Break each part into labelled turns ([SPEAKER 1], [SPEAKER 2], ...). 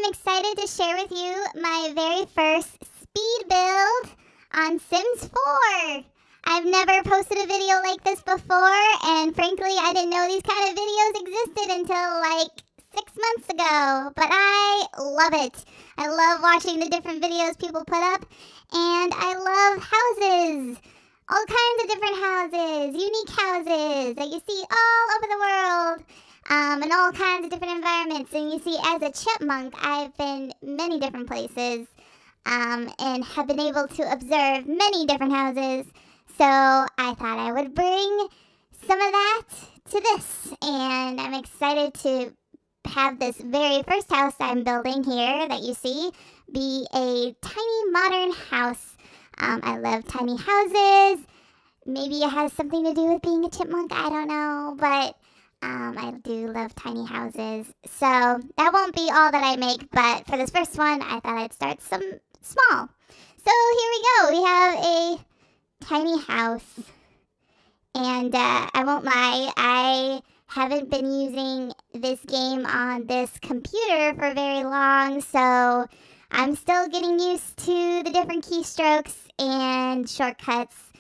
[SPEAKER 1] I'm excited to share with you my very first speed build on Sims 4. I've never posted a video like this before, and frankly, I didn't know these kind of videos existed until like 6 months ago, but I love it. I love watching the different videos people put up, and I love houses. All kinds of different houses, unique houses that you see all over the world. In all kinds of different environments. And you see, as a chipmunk, I've been many different places and have been able to observe many different houses. So I thought I would bring some of that to this. And I'm excited to have this very first house I'm building here that you see be a tiny modern house. I love tiny houses. Maybe it has something to do with being a chipmunk. I don't know. But I do love tiny houses. So that won't be all that I make, but for this first one, I thought I'd start some small. So here we go. We have a tiny house. And I won't lie, I haven't been using this game on this computer for very long, so I'm still getting used to the different keystrokes and shortcuts.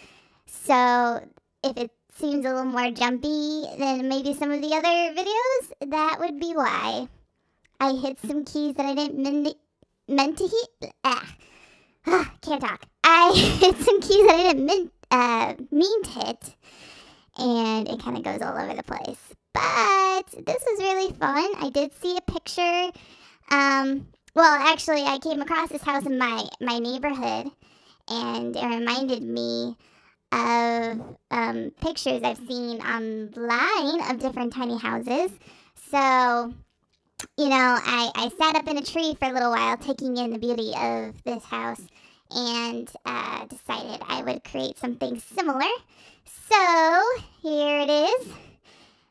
[SPEAKER 1] So if it seems a little more jumpy than maybe some of the other videos, that would be why. I hit some keys that I didn't meant to hit. Can't talk. I hit some keys that I didn't mean to hit, and it kind of goes all over the place. But this was really fun. I did see a picture. Well, actually, I came across this house in my neighborhood, and it reminded me of pictures I've seen online of different tiny houses. So, you know, I sat up in a tree for a little while taking in the beauty of this house and decided I would create something similar. So, here it is.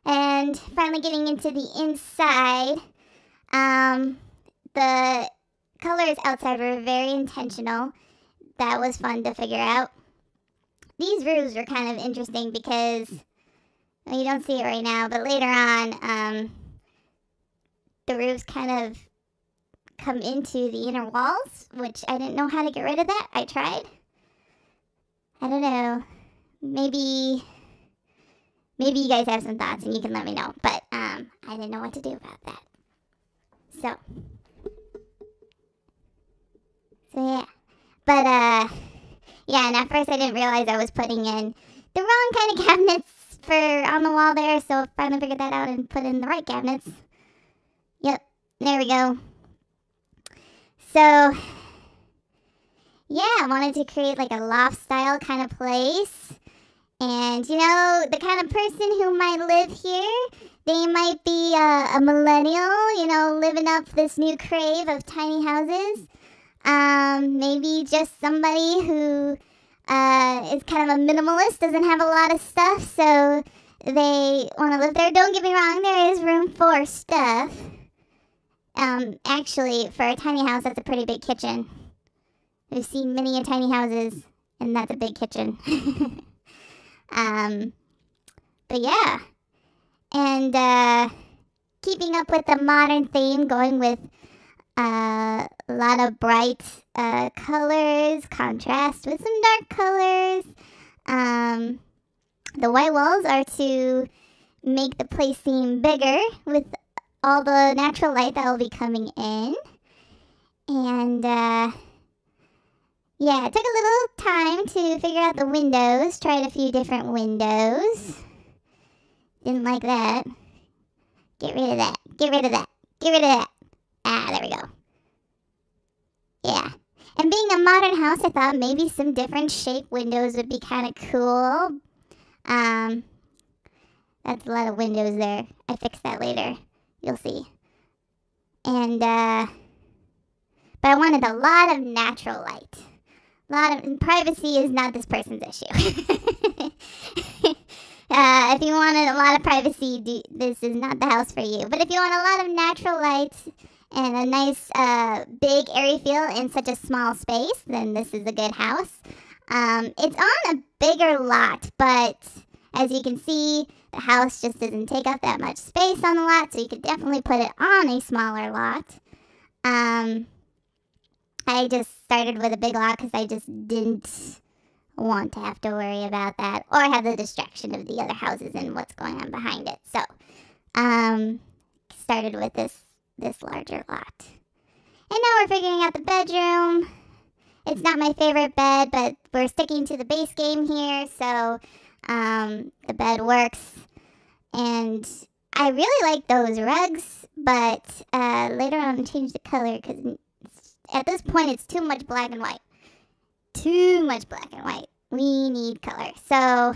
[SPEAKER 1] And finally getting into the inside. The colors outside were very intentional. That was fun to figure out. These roofs are kind of interesting because, well, you don't see it right now, but later on, the roofs kind of come into the inner walls, which I didn't know how to get rid of that. I tried. I don't know. Maybe you guys have some thoughts and you can let me know, but I didn't know what to do about that. So yeah. But, yeah, and at first I didn't realize I was putting in the wrong kind of cabinets for on the wall there, so I finally figured that out and put in the right cabinets. Yep, there we go. So, yeah, I wanted to create like a loft-style kind of place. And, you know, the kind of person who might live here, they might be a millennial, you know, living up this new crave of tiny houses. Maybe just somebody who is kind of a minimalist, doesn't have a lot of stuff, so they want to live there. Don't get me wrong, there is room for stuff. Actually, for a tiny house, that's a pretty big kitchen. I've seen many tiny houses, and that's a big kitchen. But yeah. And, keeping up with the modern theme, going with a lot of bright colors, contrast with some dark colors. The white walls are to make the place seem bigger with all the natural light that will be coming in. And yeah, it took a little time to figure out the windows. Tried a few different windows. Didn't like that. Get rid of that. Get rid of that. Get rid of that. Ah, there we go. Yeah. And being a modern house, I thought maybe some different shape windows would be kind of cool. That's a lot of windows there. I fixed that later. You'll see. And, but I wanted a lot of natural light. And privacy is not this person's issue. If you wanted a lot of privacy, this is not the house for you. But if you want a lot of natural light and a nice big airy feel in such a small space, then this is a good house. It's on a bigger lot, but as you can see, the house just doesn't take up that much space on the lot, so you could definitely put it on a smaller lot. I just started with a big lot because I just didn't want to have to worry about that or have the distraction of the other houses and what's going on behind it. So, started with this larger lot. And now we're figuring out the bedroom. It's not my favorite bed, but we're sticking to the base game here, so the bed works. And I really like those rugs, but later on change the color because at this point it's too much black and white. Too much black and white. We need color. So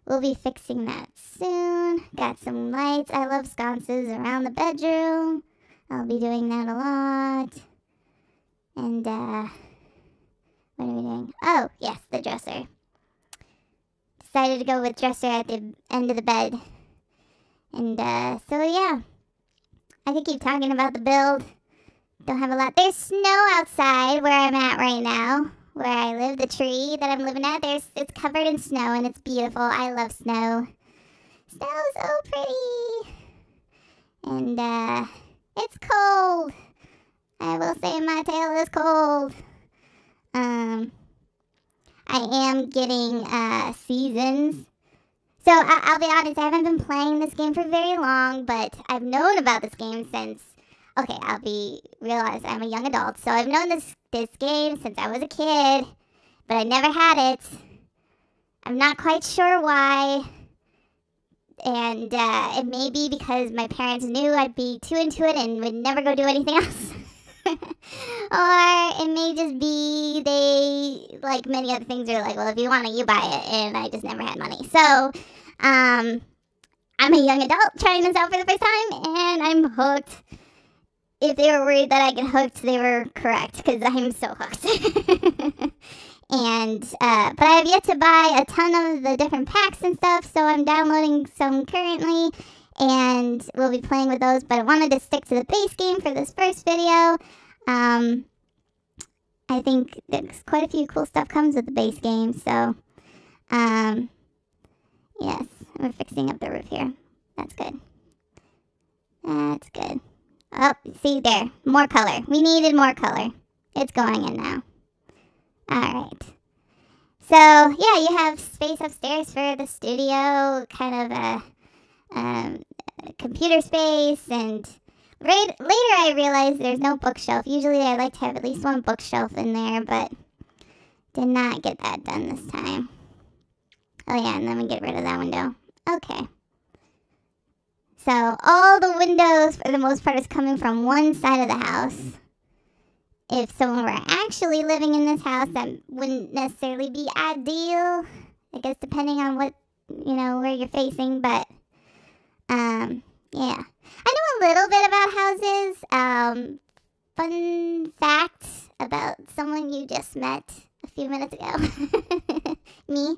[SPEAKER 1] we'll be fixing that soon. Got some lights. I love sconces around the bedroom. I'll be doing that a lot. And what are we doing? Oh, yes, the dresser. Decided to go with dresser at the end of the bed. And so yeah, I could keep talking about the build. Don't have a lot. There's snow outside where I'm at right now. Where I live, the tree that I'm living at, it's covered in snow and it's beautiful. I love snow. Snow's so pretty. And it's cold. I will say my tail is cold. I am getting seasons. So I'll be honest, I haven't been playing this game for very long, but I've known about this game since, okay, realize I'm a young adult, so I've known this game since I was a kid, but I never had it. I'm not quite sure why, and it may be because my parents knew I'd be too into it and would never go do anything else. Or it may just be they, like many other things, are like, well, if you want it, you buy it, and I just never had money. So, I'm a young adult trying this out for the first time, and I'm hooked. If they were worried that I get hooked, they were correct, because I'm so hooked. And, but I have yet to buy a ton of the different packs and stuff, so I'm downloading some currently, and we'll be playing with those, but I wanted to stick to the base game for this first video. I think there's quite a few cool stuff comes with the base game, so, yes, we're fixing up the roof here. That's good. That's good. Oh, see there, more color. We needed more color. It's going in now. Alright. So, yeah, you have space upstairs for the studio, kind of a computer space, and later I realized there's no bookshelf. Usually I like to have at least one bookshelf in there, but did not get that done this time. Oh yeah, and then we get rid of that window. Okay. So all the windows, for the most part, is coming from one side of the house. If someone were actually living in this house, that wouldn't necessarily be ideal. I guess depending on what, where you're facing, but, yeah. I know a little bit about houses. Fun fact about someone you just met a few minutes ago. Me.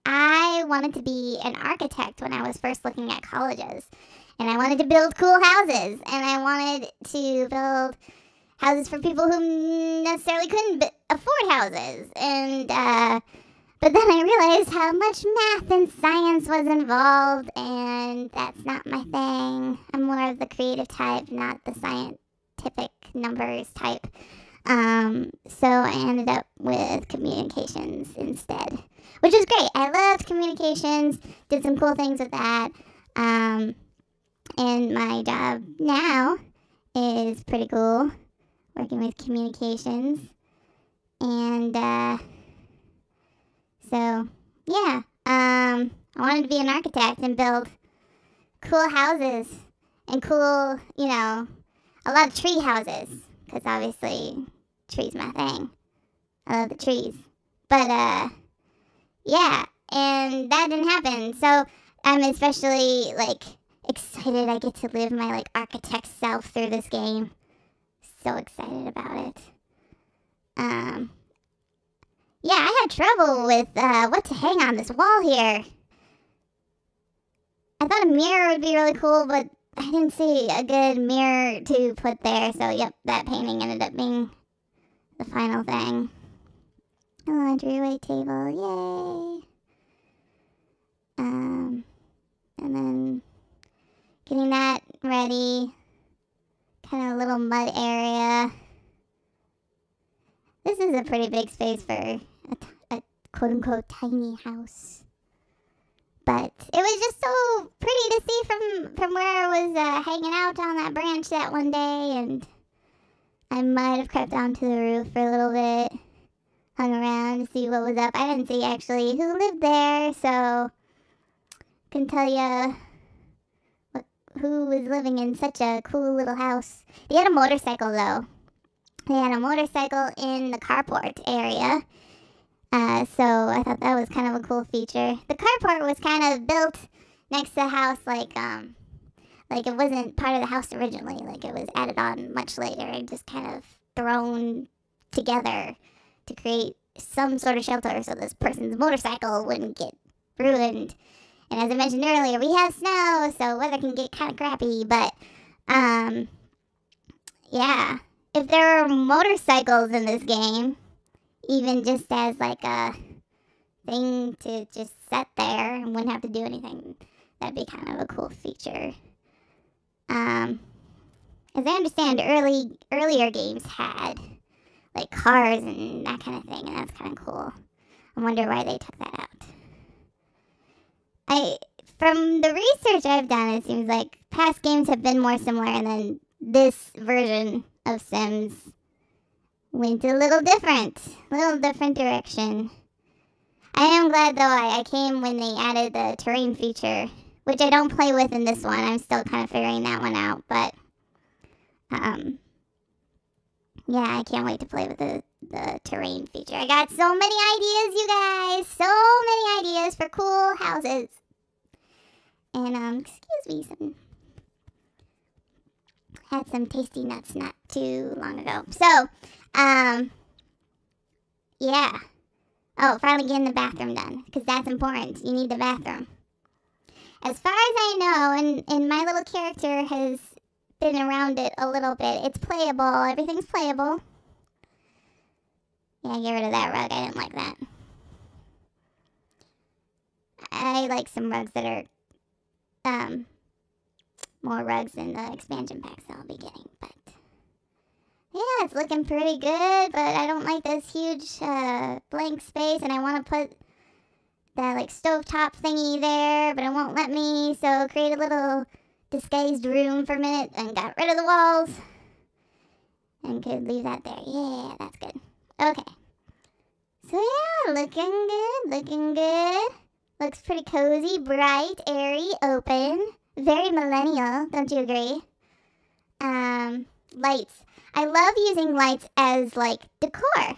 [SPEAKER 1] I wanted to be an architect when I was first looking at colleges. And I wanted to build cool houses. And I wanted to build houses for people who necessarily couldn't afford houses. And, but then I realized how much math and science was involved, and that's not my thing. I'm more of the creative type, not the scientific numbers type. So I ended up with communications instead, which is great. I loved communications, did some cool things with that. And my job now is pretty cool, working with communications. And, so, yeah, I wanted to be an architect and build cool houses and cool, a lot of tree houses, because obviously trees my thing. I love the trees. But, yeah, and that didn't happen, so I'm especially, excited I get to live my, architect self through this game. So excited about it. Yeah, I had trouble with what to hang on this wall here. I thought a mirror would be really cool, but I didn't see a good mirror to put there. So, yep, that painting ended up being the final thing. A laundry weight table, yay. And then getting that ready. kind of little mud area. This is a pretty big space for a quote-unquote tiny house. But it was just so pretty to see from where I was hanging out on that branch that one day. And I might have crept onto the roof for a little bit. Hung around to see what was up. I didn't see actually who lived there, so I can tell you who was living in such a cool little house. They had a motorcycle though. They had a motorcycle in the carport area. So I thought that was kind of a cool feature. The carport was kind of built next to the house like it wasn't part of the house originally. Like it was added on much later and just kind of thrown together to create some sort of shelter so this person's motorcycle wouldn't get ruined. And as I mentioned earlier, we have snow, so weather can get kind of crappy. But, yeah. If there are motorcycles in this game, even just as like a thing to just sit there and wouldn't have to do anything, that'd be kind of a cool feature. As I understand, earlier games had like cars and that kind of thing, and that's kind of cool. I wonder why they took that out. From the research I've done, it seems like past games have been more similar, and then this version of Sims went a little different direction. I am glad though I came when they added the terrain feature, which I don't play with in this one. I'm still kind of figuring that one out, but yeah, I can't wait to play with the terrain feature. I got so many ideas, you guys. So many ideas for cool houses. And, excuse me, had some tasty nuts not too long ago. So, yeah. Oh, finally getting the bathroom done, because that's important. You need the bathroom. As far as I know, and my little character has been around it a little bit. It's playable. Everything's playable. Yeah, get rid of that rug. I didn't like that. I like some rugs that are, more rugs than the expansion packs that I'll be getting. But, yeah, it's looking pretty good. But I don't like this huge, blank space. And I want to put that, like, stovetop thingy there. But it won't let me. So create a little disguised room for a minute and got rid of the walls and could leave that there. Yeah, that's good. Okay. So yeah, looking good. Looks pretty cozy, bright, airy, open. Very millennial, don't you agree? Lights. I love using lights as, like, decor.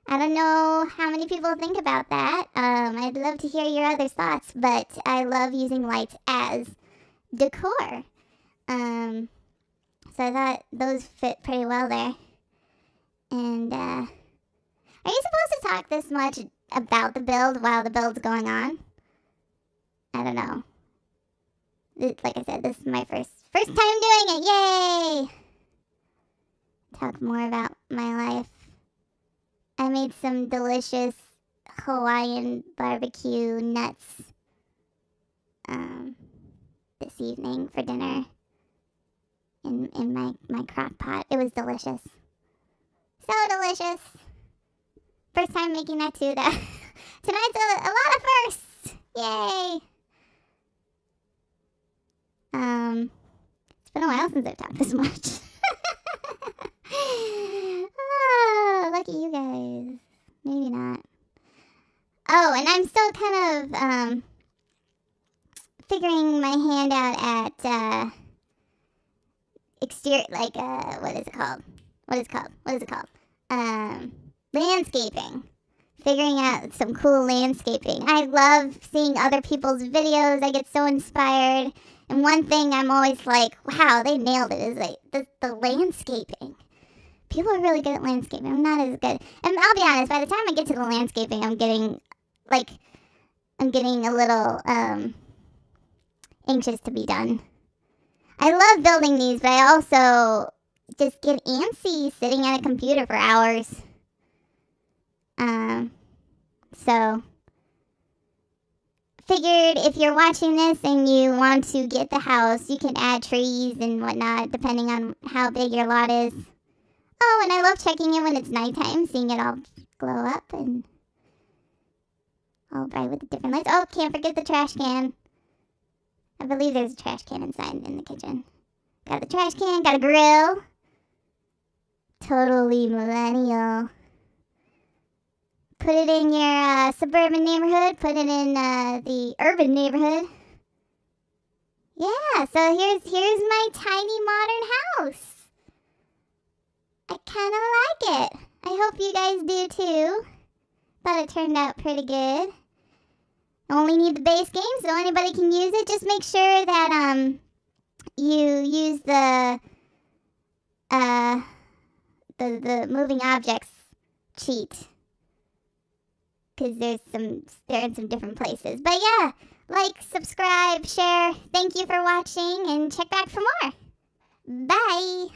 [SPEAKER 1] I don't know how many people think about that. I'd love to hear your other thoughts, but I love using lights as decor. So I thought those fit pretty well there. And, are you supposed to talk this much about the build while the build's going on? I don't know. Like I said, this is my first time doing it. Yay! Talk more about my life. I made some delicious Hawaiian barbecue nuts this evening for dinner in my crock pot. It was delicious. So delicious. First time making that too. Tonight's a lot of firsts. Yay. It's been a while since I've talked this much. Oh, lucky you guys. Maybe not. Oh, and I'm still kind of, figuring my hand out at, exterior, like, what is it called? Landscaping. Figuring out some cool landscaping. I love seeing other people's videos. I get so inspired. And one thing I'm always like, wow, they nailed it, is like the landscaping. People are really good at landscaping. I'm not as good. And I'll be honest, by the time I get to the landscaping, I'm getting a little, anxious to be done. I love building these, but I also just get antsy sitting at a computer for hours. So figured if you're watching this and you want to get the house, you can add trees and whatnot depending on how big your lot is. Oh, and I love checking it when it's nighttime, seeing it all glow up and all bright with the different lights. Oh, can't forget the trash can. I believe there's a trash can inside in the kitchen. Got the trash can, got a grill. Totally millennial. Put it in your suburban neighborhood. Put it in the urban neighborhood. Yeah, so here's my tiny modern house. I kind of like it. I hope you guys do too. Thought it turned out pretty good. Only need the base game, so anybody can use it. Just make sure that you use the moving objects cheat, because they're in some different places. But yeah, like, subscribe, share. Thank you for watching, and check back for more. Bye.